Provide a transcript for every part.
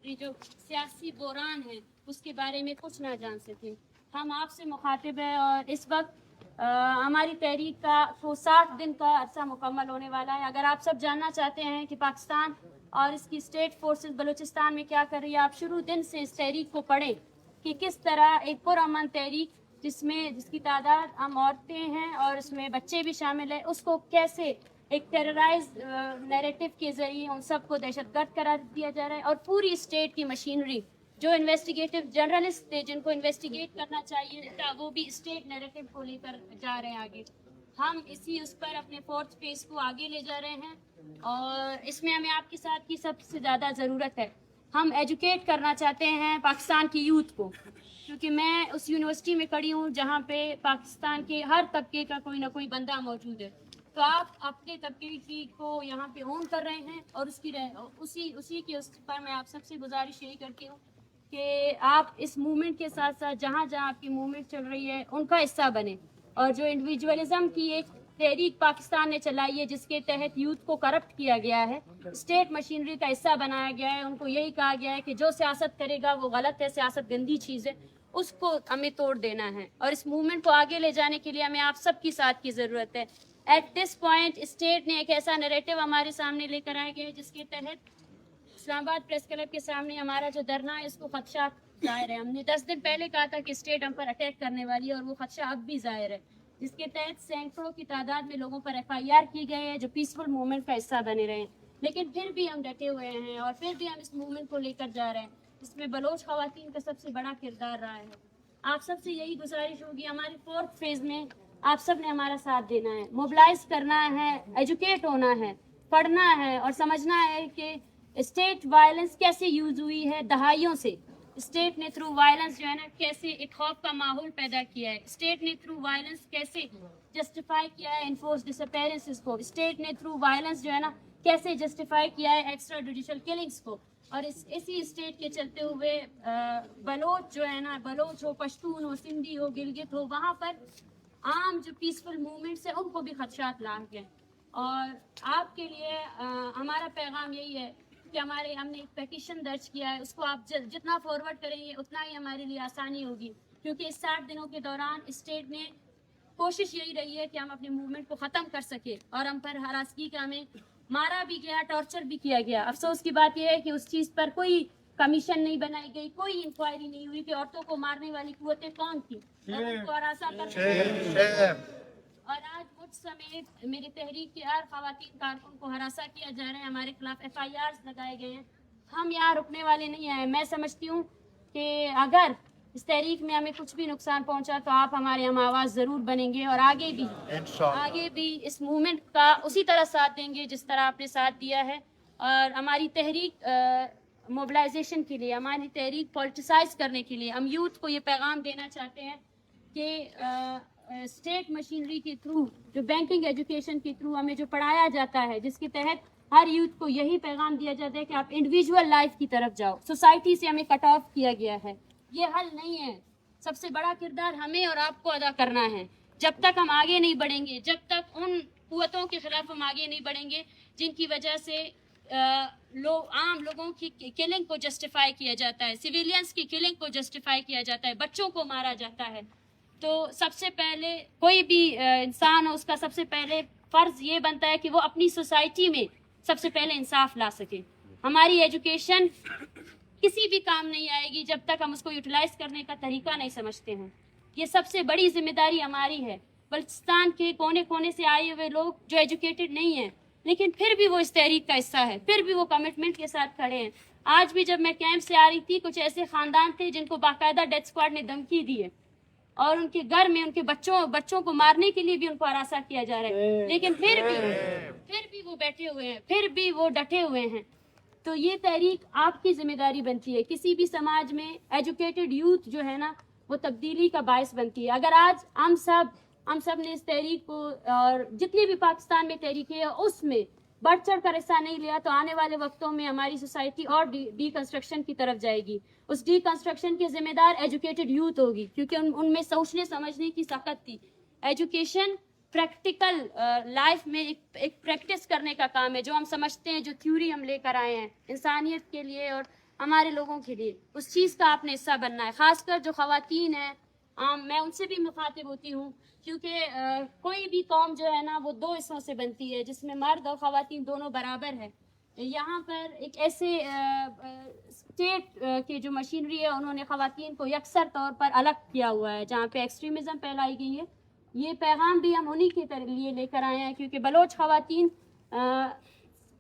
जो सियासी बहरान है उसके बारे में कुछ ना जान सके। हम आपसे मुखातिब हैं और इस वक्त हमारी तहरीक को 60 दिन का अरसा मुकम्मल होने वाला है। अगर आप सब जानना चाहते हैं कि पाकिस्तान और इसकी स्टेट फोर्सेस बलूचिस्तान में क्या कर रही है, आप शुरू दिन से इस तहरीक को पढ़ें कि किस तरह एक पुरअमन तहरीक जिसकी तादाद हम औरतें हैं और उसमें बच्चे भी शामिल हैं, उसको कैसे एक टेरराइज नैरेटिव के ज़रिए उन सबको दहशतगर्द करार दिया जा रहा है। और पूरी स्टेट की मशीनरी जो इन्वेस्टिगेटिव जर्नलिस्ट थे जिनको इन्वेस्टिगेट करना चाहिए था, वो भी स्टेट नैरेटिव को लेकर जा रहे हैं आगे। हम उस पर अपने फोर्थ फेज को आगे ले जा रहे हैं और इसमें हमें आपके साथ की सबसे ज़्यादा ज़रूरत है। हम एजुकेट करना चाहते हैं पाकिस्तान की यूथ को, क्योंकि मैं उस यूनिवर्सिटी में खड़ी हूँ जहाँ पे पाकिस्तान के हर तबके का कोई ना कोई बंदा मौजूद है। तो आप अपने तबके की को यहाँ पे ओन कर रहे हैं और उसी के उस पर मैं आप सबसे गुजारिश यही करती हूँ कि आप इस मूवमेंट के साथ साथ जहाँ जहाँ आपकी मूवमेंट चल रही है उनका हिस्सा बने। और जो इंडिविजुअलिज्म की एक तहरीक पाकिस्तान ने चलाई है जिसके तहत यूथ को करप्ट किया गया है, स्टेट मशीनरी का हिस्सा बनाया गया है, उनको यही कहा गया है कि जो सियासत करेगा वो गलत है, सियासत गंदी चीज़ है, उसको हमें तोड़ देना है। और इस मूवमेंट को आगे ले जाने के लिए हमें आप सबकी साथ की ज़रूरत है। एट दिस पॉइंट स्टेट ने एक ऐसा नैरेटिव हमारे सामने लेकर आया गया है जिसके तहत इस्लामाबाद प्रेस क्लब के सामने हमारा जो धरना है इसको खदशा जाहिर है। हमने 10 दिन पहले कहा था कि स्टेट हम पर अटैक करने वाली है और वो खदशा अब भी जाहिर है, जिसके तहत सैकड़ों की तादाद में लोगों पर FIR की गई है जो पीसफुल मूवमेंट का हिस्सा बने रहे हैं। लेकिन फिर भी हम डटे हुए हैं और फिर भी हम इस मूवमेंट को लेकर जा रहे हैं, जिसमें बलोच खवातीन का सबसे बड़ा किरदार रहा है। आप सबसे यही गुजारिश होगी, हमारे फोर्थ फेज में आप सब ने हमारा साथ देना है, मोबिलाइज करना है, एजुकेट होना है, पढ़ना है और समझना है कि स्टेट वायलेंस कैसे यूज हुई है दहाइयों से। स्टेट ने थ्रू वायलेंस जो है ना कैसे एक खौफ का माहौल पैदा किया है। स्टेट ने थ्रू वायलेंस कैसे जस्टिफाई किया है इन्फोर्स डिसअपेरेंसेस को। स्टेट ने थ्रू वायलेंस जो है ना कैसे जस्टिफाई किया है एक्स्ट्रा जुडिशल किलिंग्स को। और इसी स्टेट के चलते हुए बलोच जो है ना, बलोच हो, पश्तून हो, सिंधी हो, गिलगित हो, वहाँ पर आम जो पीसफुल मूवमेंट्स हैं उनको भी खदशात लाग गए। और आपके लिए हमारा पैगाम यही है कि हमने एक पेटिशन दर्ज किया है, उसको आप जितना फॉरवर्ड करेंगे उतना ही हमारे लिए आसानी होगी, क्योंकि इस 60 दिनों के दौरान स्टेट ने कोशिश यही रही है कि हम अपने मूवमेंट को ख़त्म कर सके और हम पर हरासगी का हमें मारा भी गया, टॉर्चर भी किया गया। अफसोस की बात यह है कि उस चीज़ पर कोई कमीशन नहीं बनाई गई, कोई इंक्वायरी नहीं हुई कि औरतों को मारने वाली कुव्वतें कौन थी और उनको हरासा कर। और आज मुझ समेत मेरी तहरीक के हर खवातीन कारकुन को हरासा किया जा रहा है, हमारे खिलाफ FIRs लगाए गए हैं। हम यहाँ रुकने वाले नहीं हैं। मैं समझती हूँ कि अगर इस तहरीक में हमें कुछ भी नुकसान पहुँचा तो आप हमारे हम आवाज़ ज़रूर बनेंगे और आगे भी इस मूवमेंट का उसी तरह साथ देंगे जिस तरह आपने साथ दिया है। और हमारी तहरीक मोबिलाइजेशन के लिए, हमारी तहरीक पॉलिटिसाइज करने के लिए हम यूथ को ये पैगाम देना चाहते हैं कि स्टेट मशीनरी के थ्रू, जो बैंकिंग एजुकेशन के थ्रू हमें जो पढ़ाया जाता है, जिसके तहत हर यूथ को यही पैगाम दिया जाता है कि आप इंडिविजुअल लाइफ की तरफ जाओ, सोसाइटी से हमें कट ऑफ किया गया है, ये हल नहीं है। सबसे बड़ा किरदार हमें और आपको अदा करना है। जब तक हम आगे नहीं बढ़ेंगे, जब तक उन कुव्वतों के खिलाफ हम आगे नहीं बढ़ेंगे जिनकी वजह से आम लोगों की किलिंग को जस्टिफाई किया जाता है, सिविलियंस की किलिंग को जस्टिफाई किया जाता है, बच्चों को मारा जाता है, तो सबसे पहले कोई भी इंसान हो उसका सबसे पहले फ़र्ज़ ये बनता है कि वो अपनी सोसाइटी में सबसे पहले इंसाफ ला सके। हमारी एजुकेशन किसी भी काम नहीं आएगी जब तक हम उसको यूटिलाइज करने का तरीका नहीं समझते हैं। ये सबसे बड़ी जिम्मेदारी हमारी है। बलूचिस्तान के कोने कोने से आए हुए लोग जो एजुकेटेड नहीं हैं, लेकिन फिर भी वो इस तहरीक का हिस्सा है, फिर भी वो कमिटमेंट के साथ खड़े हैं। आज भी जब मैं कैंप से आ रही थी, कुछ ऐसे ख़ानदान थे जिनको बाकायदा डेथ स्क्वाड ने धमकी दी है और उनके घर में उनके बच्चों को मारने के लिए भी उनको हरासा किया जा रहा है, लेकिन फिर भी वो बैठे हुए हैं, फिर भी वो डटे हुए हैं। तो ये तहरीक आपकी जिम्मेदारी बनती है। किसी भी समाज में एजुकेटेड यूथ जो है ना, वो तब्दीली का बायस बनती है। अगर आज हम सब ने इस तहरीक को और जितनी भी पाकिस्तान में तहरीकें हैं उसमें बढ़ चढ़ कर हिस्सा नहीं लिया तो आने वाले वक्तों में हमारी सोसाइटी और डीकंस्ट्रक्शन की तरफ जाएगी। उस डीकंस्ट्रक्शन के जिम्मेदार एजुकेटेड यूथ होगी, क्योंकि उनमें सोचने समझने की ताकत थी। एजुकेशन प्रैक्टिकल लाइफ में एक प्रैक्टिस करने का काम है। जो हम समझते हैं, जो थ्योरी हम लेकर आए हैं इंसानियत के लिए और ہمارے لوگوں کے لیے اس چیز کا آپ نے حصہ بننا ہے. خاص کر جو خواتین ہیں میں ان سے بھی مخاطب ہوتی ہوں کیونکہ کوئی بھی قوم جو ہے نا وہ دو حصوں سے بنتی ہے جس میں مرد اور خواتین دونوں برابر ہے. یہاں پر ایک ایسے اسٹیٹ کی جو مشینری ہے انہوں نے خواتین کو یکسر طور پر الگ کیا ہوا ہے جہاں پہ ایکسٹریمزم پھیلائی گئی ہے. یہ پیغام بھی ہم انہی کے لیے لے کر آئے ہیں کیونکہ بلوچ خواتین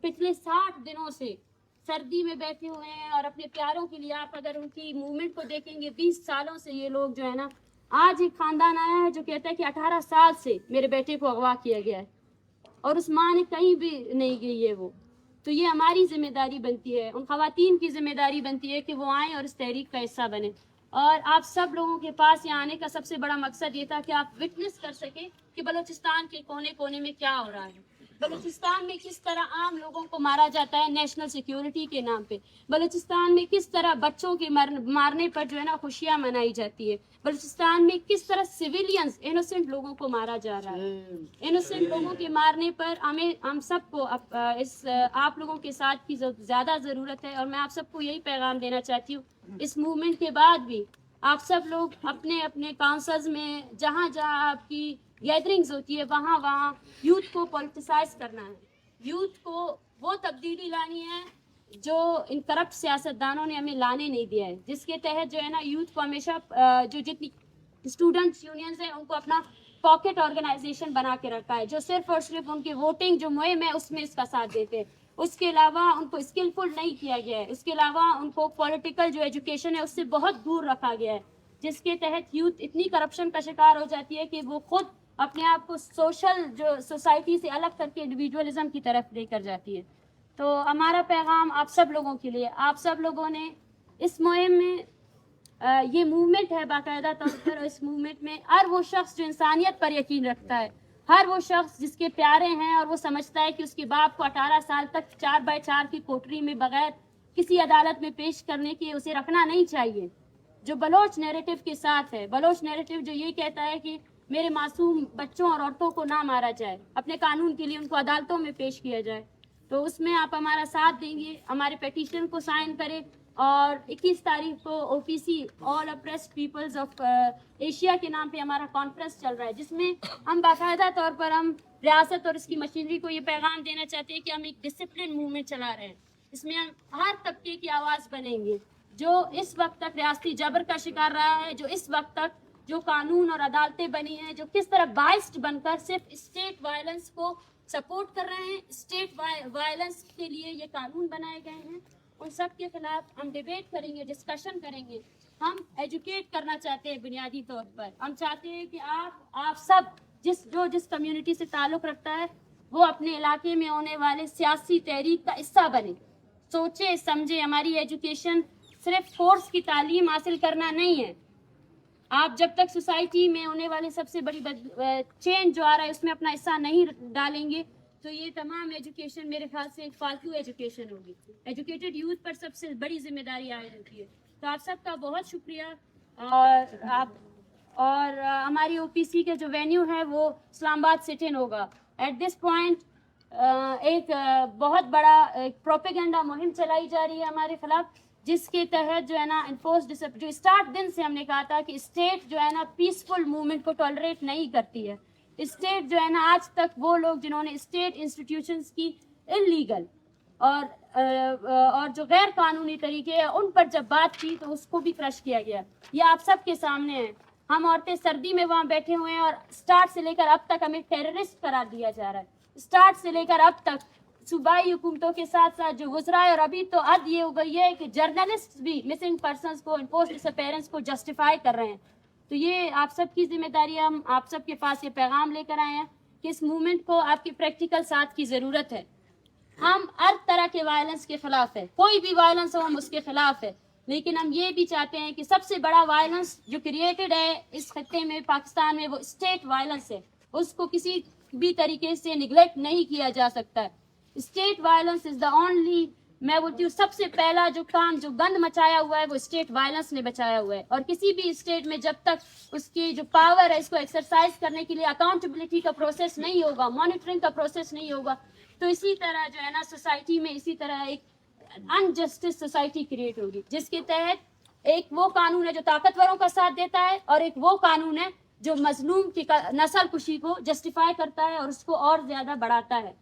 پچھلے 60 دنوں سے سردی میں بیٹھے ہوئے ہیں اور اپنے پیاروں کے لیے آپ اگر ان کی موومنٹ کو دیکھیں گے 20 سالوں سے یہ لوگ جو ہے نا. آج ایک خاندان آیا ہے جو کہتا ہے کہ 18 سال سے میرے بیٹے کو اغوا کیا گیا ہے اور اس ماں نے کہیں بھی نہیں گئی ہے وہ. تو یہ ہماری ذمہ داری بنتی ہے, ان خواتین کی ذمہ داری بنتی ہے کہ وہ آئیں اور اس تحریک کا حصہ بنیں. اور آپ سب لوگوں کے پاس یہاں آنے کا سب سے بڑا مقصد یہ تھا کہ آپ وٹنس کر سکیں کہ بلوچستان کے کونے کونے میں کیا ہو رہا ہے, بلوچستان میں کس طرح عام لوگوں کو مارا جاتا ہے نیشنل سیکیورٹی کے نام پہ, بلوچستان میں کس طرح بچوں کے مارنے پر جو ہے نا خوشیاں منائی جاتی ہے, بلوچستان میں کس طرح سویلینز انوسنٹ لوگوں کو مارا جا رہا ہے. انوسنٹ لوگوں کے مارنے پر ہم سب کو آپ لوگوں کے ساتھ کی زیادہ ضرورت ہے. اور میں آپ سب کو یہی پیغام دینا چاہتی ہوں اس موومنٹ کے بعد بھی آپ سب لوگ اپنے اپنے کاؤنسلز میں جہاں جہاں آپ کی گیدرنگز ہوتی ہے وہاں یوتھ کو پولیٹیسائز کرنا ہے, یوتھ کو وہ تبدیلی لانی ہے جو ان کرپٹ سیاستدانوں نے ہمیں لانے نہیں دیا ہے, جس کے تحت جو ہے نا یوتھ کو ہمیشہ جو جتنی اسٹوڈنٹس یونینز ہیں ان کو اپنا پاکٹ آرگنائزیشن بنا کے رکھا ہے جو صرف اور صرف ان کی ووٹنگ جو مہم ہے اس میں اس کا ساتھ دیتے ہیں. اس کے علاوہ ان کو اسکلفل نہیں کیا گیا ہے, اس کے علاوہ ان کو پولیٹیکل جو ایجوکیشن ہے اس سے بہت دور رکھا گیا ہے, جس کے تحت یوتھ اتنی کرپشن کا شکار ہو جاتی ہے کہ وہ خود اپنے آپ کو سوشل جو سوسائٹی سے الگ کر کے انڈیویجولزم کی طرف لے کر جاتی ہے. تو ہمارا پیغام آپ سب لوگوں کے لیے, آپ سب لوگوں نے اس مہم میں یہ موومنٹ ہے باقاعدہ طور پر, اس موومنٹ میں ہر وہ شخص جو انسانیت پر یقین رکھتا ہے, ہر وہ شخص جس کے پیارے ہیں اور وہ سمجھتا ہے کہ اس کے باپ کو 18 سال تک 4x4 کی کوٹری میں بغیر کسی عدالت میں پیش کرنے کے اسے رکھنا نہیں چاہیے, جو بلوچ نیریٹو کے ساتھ ہے. بلوچ نیریٹو جو یہ کہتا ہے کہ میرے معصوم بچوں اور عورتوں کو نہ مارا جائے, اپنے قانون کے لیے ان کو عدالتوں میں پیش کیا جائے. تو اس میں آپ ہمارا ساتھ دیں گے, ہمارے پیٹیشن کو سائن کریں. اور 21 تاریخ کو OPC all oppressed peoples of Asia کے نام پہ ہمارا کانفرنس چل رہا ہے جس میں ہم باقاعدہ طور پر ہم ریاست اور اس کی مشینری کو یہ پیغام دینا چاہتے ہیں کہ ہم ایک ڈسپلن موومنٹ چلا رہے ہیں. اس میں ہم ہر طبقے کی آواز بنیں گے جو اس وقت تک ریاستی جبر کا شکار رہا ہے, جو اس وقت تک جو قانون اور عدالتیں بنی ہیں جو کس طرح بائسڈ بن کر صرف اسٹیٹ وائلنس کو سپورٹ کر رہے ہیں, اسٹیٹ وائلنس کے لیے یہ قانون بنائے گئے ہیں, ان سب کے خلاف ہم ڈیبیٹ کریں گے, ڈسکشن کریں گے. ہم ایجوکیٹ کرنا چاہتے ہیں بنیادی طور پر, ہم چاہتے ہیں کہ آپ سب جس کمیونٹی سے تعلق رکھتا ہے وہ اپنے علاقے میں ہونے والے سیاسی تحریک کا حصہ بنے, سوچے سمجھے. ہماری ایجوکیشن صرف کورس کی تعلیم حاصل کرنا نہیں ہے, آپ جب تک سوسائٹی میں ہونے والے سب سے بڑی چینج جو آ رہا ہے اس میں اپنا حصہ نہیں ڈالیں گے تو یہ تمام ایجوکیشن میرے خیال سے ایک فالتو ایجوکیشن ہوگی. ایجوکیٹڈ یوتھ پر سب سے بڑی ذمہ داری عائد ہوتی ہے. تو آپ سب کا بہت شکریہ. اور ہماری OPC کے جو وینیو ہے وہ اسلام آباد سٹی ان ہوگا. ایٹ دس پوائنٹ ایک بہت بڑا پروپیگنڈا مہم چلائی جا رہی ہے ہمارے خلاف, جس کے تحت جو ہے نا جو اسٹارٹ دن سے ہم نے کہا تھا کہ اسٹیٹ جو ہے نا پیسفل موومنٹ کو ٹالریٹ نہیں کرتی ہے. اسٹیٹ جو ہے نا آج تک وہ لوگ جنہوں نے اسٹیٹ انسٹیٹیوشنز کی انلیگل اور جو غیر قانونی طریقے ہیں ان پر جب بات کی تو اس کو بھی کرش کیا گیا. یہ آپ سب کے سامنے ہے. ہم عورتیں سردی میں وہاں بیٹھے ہوئے ہیں اور اسٹارٹ سے لے کر اب تک ہمیں ٹیررسٹ قرار دیا جا رہا ہے. اسٹارٹ سے لے کر اب تک صوبائی حکومتوں کے ساتھ ساتھ جو گزرا ہے, اور ابھی تو حد یہ ہو گئی ہے کہ جرنلسٹ بھی مسنگ پرسنس کو انفورسڈ ڈس اپیرنس کو جسٹیفائی کر رہے ہیں. تو یہ آپ سب کی ذمہ داری ہے. ہم آپ سب کے پاس یہ پیغام لے کر آئے ہیں کہ اس موومنٹ کو آپ کی پریکٹیکل ساتھ کی ضرورت ہے. ہم ہر طرح کے وائلنس کے خلاف ہے, کوئی بھی وائلنس ہو ہم اس کے خلاف ہے, لیکن ہم یہ بھی چاہتے ہیں کہ سب سے بڑا وائلنس جو کریٹڈ ہے اس خطے میں پاکستان میں وہ اسٹیٹ وائلنس ہے. اس کو کسی بھی طریقے سے نگلیکٹ نہیں کیا جا سکتا ہے. State violence is the only, میں بولتی ہوں سب سے پہلا جو کام جو گند مچایا ہوا ہے وہ اسٹیٹ وائلنس نے بچایا ہوا ہے. اور کسی بھی اسٹیٹ میں جب تک اس کی جو پاور ہے اس کو ایکسرسائز کرنے کے لیے اکاؤنٹیبلٹی کا پروسیس نہیں ہوگا, مانیٹرنگ کا پروسیس نہیں ہوگا, تو اسی طرح جو ہے نا سوسائٹی میں اسی طرح ایک अनजस्टिस सोसाइटी क्रिएट होगी, जिसके तहत एक वो कानून है जो ताकतवरों का साथ देता है और एक वो कानून है जो मजलूम की नस्ल कुशी को जस्टिफाई करता है और उसको और ज़्यादा बढ़ाता है।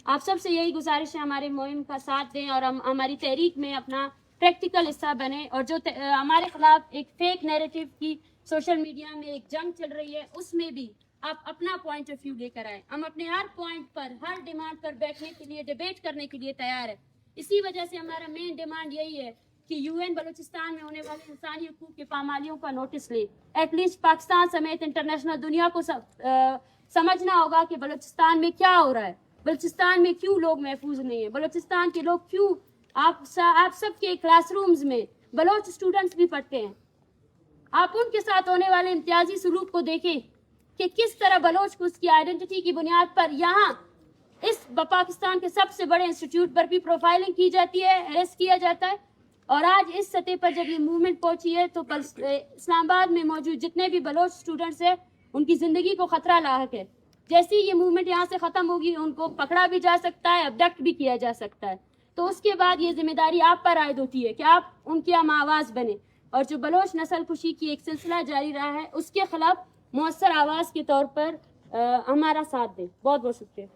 आप सबसे यही गुजारिश है, हमारे मुहिम का साथ दें और हम हमारी तहरीक में अपना प्रैक्टिकल हिस्सा बने। और जो हमारे खिलाफ एक फेक नैरेटिव की सोशल मीडिया में एक जंग चल रही है, उसमें भी आप अपना पॉइंट ऑफ व्यू लेकर आए। हम अपने हर पॉइंट पर, हर डिमांड पर बैठने के लिए, डिबेट करने के लिए तैयार है। इसी वजह से हमारा मेन डिमांड यही है कि यूएन बलूचिस्तान में होने वाले इंसानी हकूक़ की पामालियों का नोटिस ले। एटलीस्ट पाकिस्तान समेत इंटरनेशनल दुनिया को समझना होगा कि बलूचिस्तान में क्या हो रहा है, बलूचिस्तान में क्यों लोग महफूज नहीं है, बलूचिस्तान के लोग क्यों, आप सब के क्लासरूम्स में बलोच स्टूडेंट्स भी पढ़ते हैं। आप उनके साथ होने वाले इम्तियाजी सलूक को देखें कि किस तरह बलोच को उसकी आइडेंटिटी की बुनियाद पर यहाँ इस पाकिस्तान के सबसे बड़े इंस्टीट्यूट पर भी प्रोफाइलिंग की जाती है, अरेस्ट किया जाता है। और आज इस सतह पर जब ये मूवमेंट पहुंची है तो इस्लामाबाद में मौजूद जितने भी बलोच स्टूडेंट्स हैं उनकी ज़िंदगी को ख़तरा लाहक है। जैसे ही ये मूवमेंट यहाँ से ख़त्म होगी उनको पकड़ा भी जा सकता है, अबडक्ट भी किया जा सकता है। तो उसके बाद ये जिम्मेदारी आप पर आयद होती है कि आप उनकी हम आवाज़ बने और जो बलोच नस्ल कुशी की एक सिलसिला जारी रहा है उसके खिलाफ मौसर आवाज़ के तौर पर हमारा साथ दें। बहुत बहुत शुक्रिया।